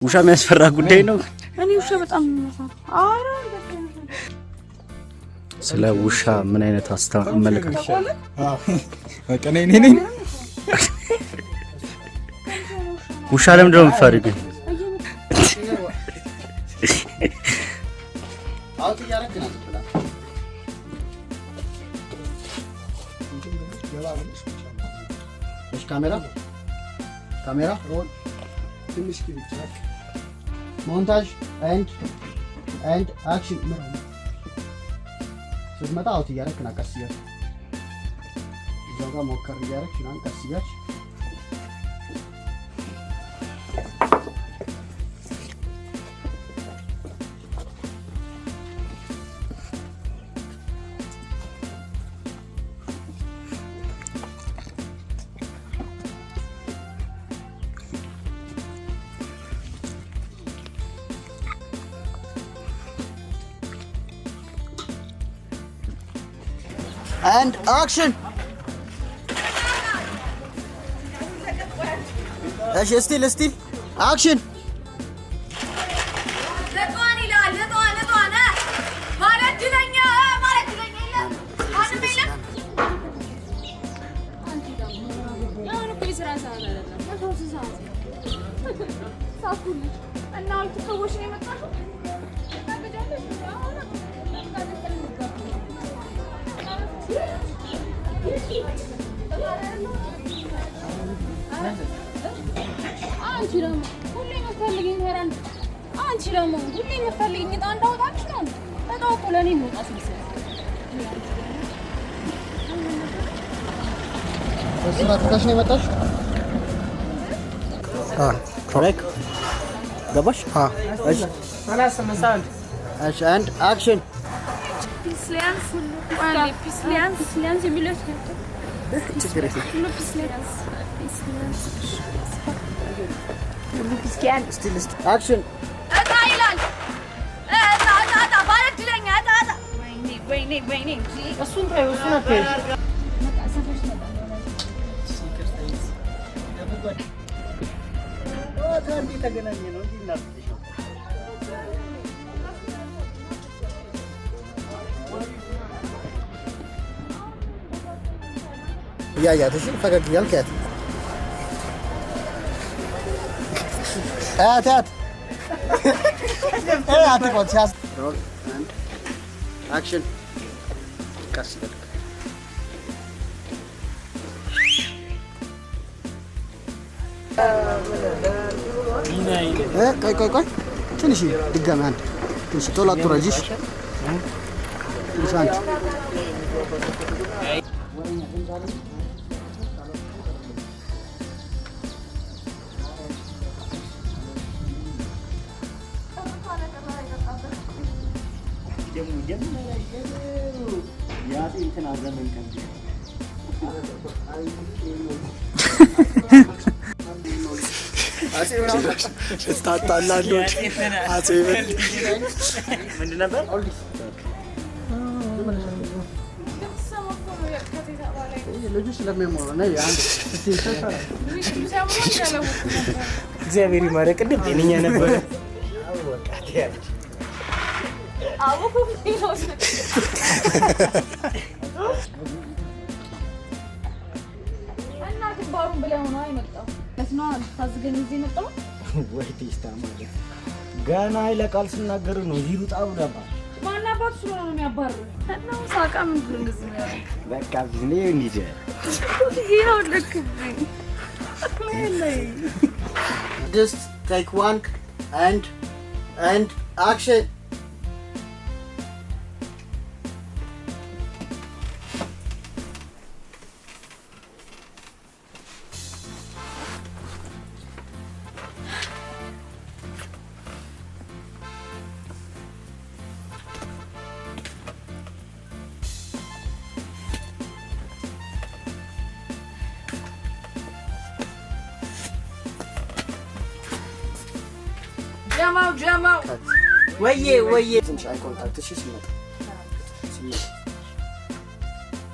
ውሻ የሚያስፈራ ጉዳይ ነው። እኔ ውሻ በጣም አረ ስለ ውሻ ምን አይነት አመለካከት? በቃ ነኝ ውሻ ለምንድን ነው የምትፈሪው? ካሜራ ሮል ትንሽ ክሊክ ሞንታጅ ኤንድ አክሽን ስትመጣ አውት እያደረግህ ና ቀስ እያልክ እዛው ጋር ሞከር እያደረግህ ና ቀስ እያልክ and action still action correct gabash and action still action wait يا تشوف فقط يالكات هات تقعد شاس رول اند اكشن كسر ቆይ ትንሽ ድጋሚ አንድ ትንሽ ቶሎ አትወራጅሽ ትንሽ አንድ ስታጣላሎች አጼ ምንድን ነበር? ልጁ ስለሚያሞራ ነው አንድ እግዚአብሔር ይማረው። ቅድም ጤነኛ ነበር። ገና ይለቃል ስናገር ነው ይሩጣ ብለባ ማናባት ስለሆነ ነው የሚያባርር እና ሳቃ ምን ብሎ እንደዚህ ነው በቃ ቢዝኔ እንዴ ይሄው ልክ just take one and action ጀማው ወዬ ትንሽ አይ ኮንታክት እሺ ሲመጣ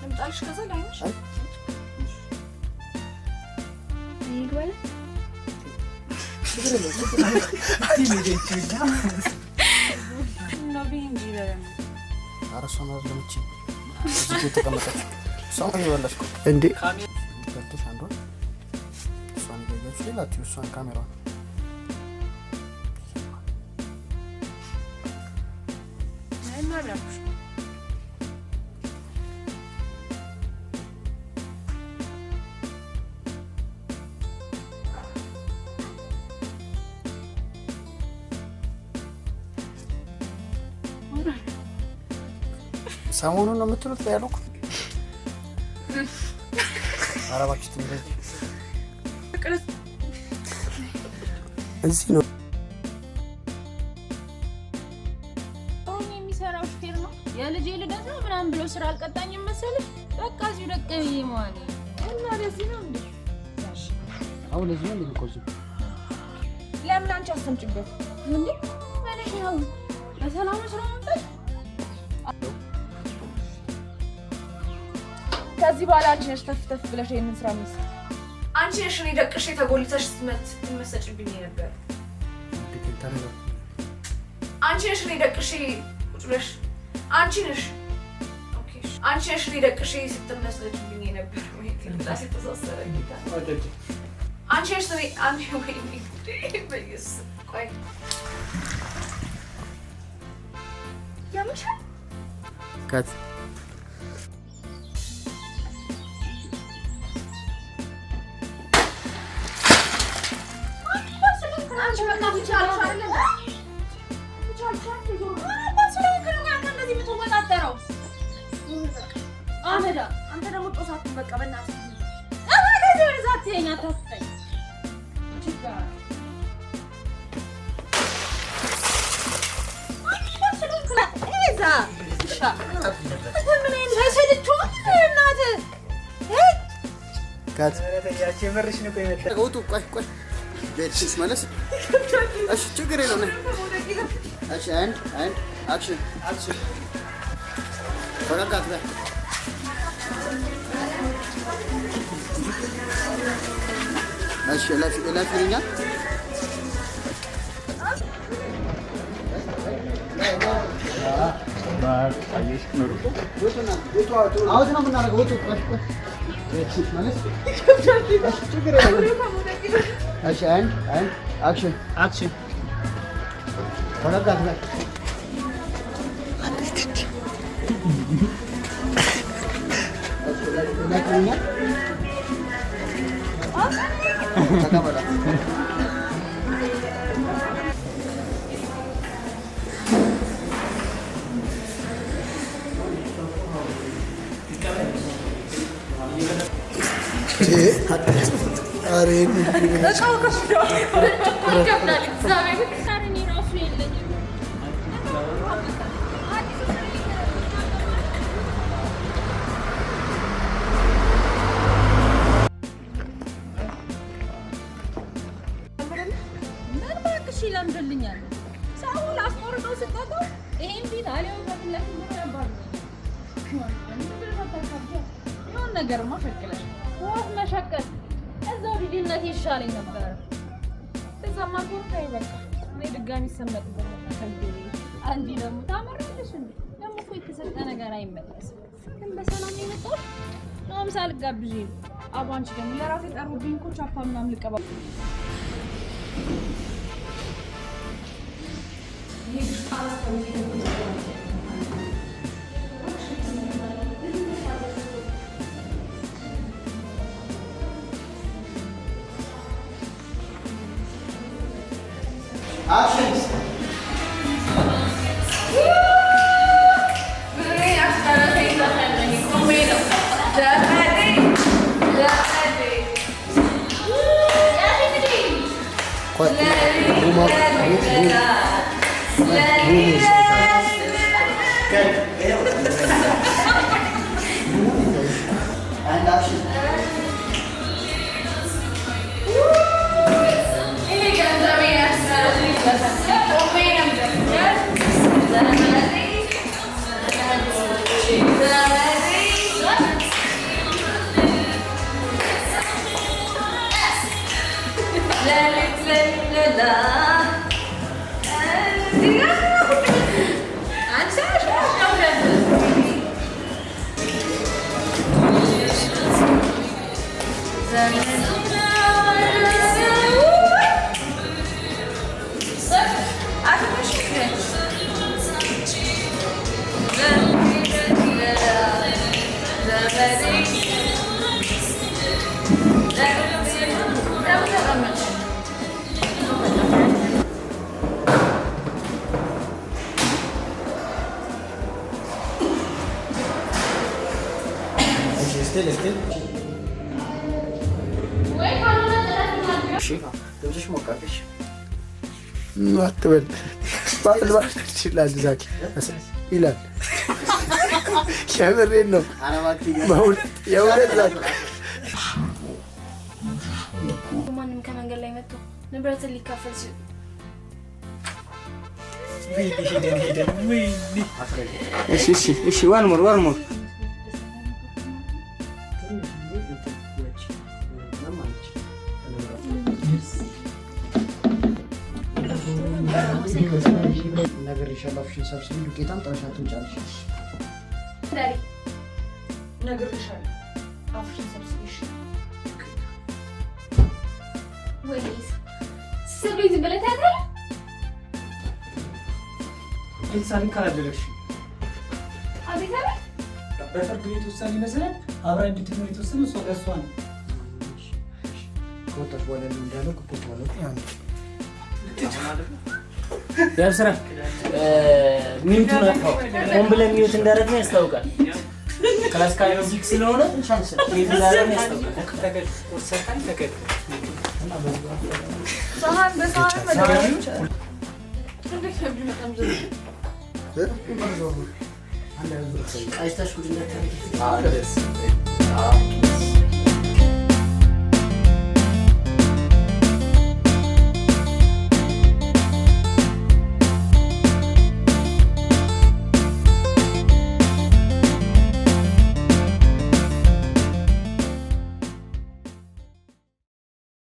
ለምጣልሽ ከዛ ላይ ነሽ ይግባል አረሷ ማለት ለምቺ እዚህ ተቀመጠች ሰው ይወለሽ እንዴ ከተሽ አንዱ እሷን ገገች ሌላቲ እሷን ካሜራ ያብራሽ ሰሞኑን ነው የምትሉት ያለው አረባችሁ ትንሽ እዚህ ነው የሚሰራው ሹፌር ነው የልጄ ልደት ነው ምናምን ብሎ ስራ አልቀጣኝም መሰለሽ በቃ እዚሁ ደቀኝ ይማኒ እና ለዚህ ነው እንዴ አሁን ለዚህ ነው ልቆዝ ለምን አንቺ አሰምጭበት እንዴ ማለት ነው በሰላም ስራ ነበር ከዚህ በኋላ አንቺ ነሽ ተፍተፍ ብለሽ ይሄንን ስራ ምስ አንቺ ነሽ እኔ ደቅሽ ተጎልተሽ ስትመሰጭብኝ ነበር አንቺ ነሽ እኔ ደቅሽ ቁጭ ብለሽ አንቺ ነሽ ኦኬ አንቺ ነሽ እኔ ደቅሽ ስትመሰጭብኝ ነበር ወይ ትላስ ተሳሰረ ጌታ አንቺ ነሽ እኔ አንቺ ወይ በይስ ቆይ ያምሻ ካት አንቺ በቃ ብቻለሽ አይደል ብቻለሽ ባስለው ከነጋ ከነዚህ ብትወጣጠረው አመዳ አንተ ደግሞ ጦሳት በቃ በእናትህ አባለሽ ወርዛት የኛ ታስጠኝ ችግር ባስለው ከላ እዛ ምን አይነት ሰልቹ እናት ካት ያቺ መርሽ ነው ቆይመጣ ወጡ ቆይ ቤትሽ ማለት እሺ ችግር የለውም እሺ አንድ አክሽን ፈረጋት በል እሺ ላፊልኛ አየሽ ነው አውት ነው የምናደርገው ወጡ ቤትሽ ማለት ችግር የለውም እሺ አንድ አክሽን ፈረጋት በል ላፊልኛ ተቀበላ አሬ እቃው ከፍቶ ይከብዳል እግዚአብሔር ካርኒ ራሱ የለኝም ምን ባክሽ ይለምድልኛል ሰው ላስቆርጠው ስትጠቀው ይሄን ፊት አለው በፍለት ነበር ነው ነገርማ ፈክለሽ ወፍ መሸቀል እዛው ልጅነት ይሻለኝ ነበር እዛማ ጎንታይ በቃ እኔ ድጋሚ ሰመጥበት ከልቤ አንጂ ደግሞ ታመራለሽ እንዴ ደግሞ እኮ የተሰጠ ነገር አይመለስም ግን በሰላም የመጣው ነው ምሳል ጋብዥ አባንቺ ደግሞ ለራሴ ጠሩብኝ እኮ ቻፓ ምናምን ልቀባ Actions. And action. Yes. አትበል ባል ይችላል ዛኪ ይላል። የምሬን ነው። የእውነት ዛኪ ማንም ከመንገድ ላይ መጥቶ ንብረትን ሊካፈል ሲል እሺ ዋን ሞር ነገር ይሻላልሽን ሰብስቢ ዱቄታም ጥረሻቱን ጫልሽ ነገር ይሻላል አፍሽን ሰብስቢሽ ወይስ ስብሪት ብለታታ እንሳን ካላደረሽ አቤት በፍርድ ቤት ውሳኔ መሰረት አብራ እንድትኖር የተወሰነው እሷ ነው። ከወጣሽ በኋላ ነው እንዳለው ከወጣሽ በኋላ ያን ያው ስራ ሚውቱን አጥፋው። ሆን ብለን ሚውት እንዳደረግን ያስታውቃል። ክላሲካል ሚውዚክ ስለሆነ ቻንስ ሚውት እንዳደረግን ያስታውቃል። ወሰታን ተከተ ሳሃን በሳሃን መዳረቻ እንዴት ነው ቢመጣም ዘው አንድ ያዙ አይታሽ ጉድ እንደተረከ